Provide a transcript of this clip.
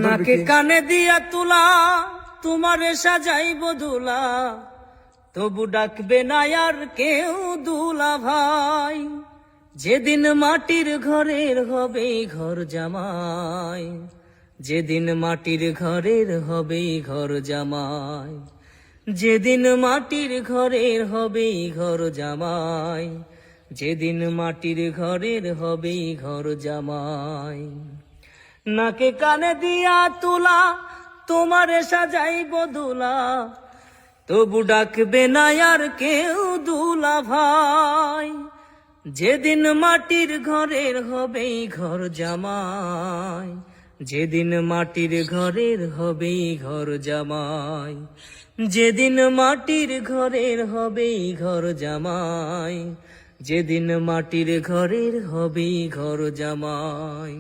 নাকে কানে দিয়া তুলা তোমারে সাজাইব দুলা, তবু ডাকবে না আর কেউ দুলা ভাই। যেদিন মাটির ঘরের হবে ঘর জামাই, যেদিন মাটির ঘরের হবে ঘর জামাই, যেদিন মাটির ঘরের হবে ঘর জামাই, যেদিন মাটির ঘরের হবে ঘর জামাই। নাকে কানে দিয়া তুলা তোমারে সাজাইব দুলা, তবু ডাকবে না আর কেউ দুলা ভাই। যেদিন মাটির ঘরের হবে ঘর জামাই, যেদিন মাটির ঘরের হবে ঘর জামাই, যেদিন মাটির ঘরের হবে ঘর জামাই, যেদিন মাটির ঘরের হবে ঘর জামাই।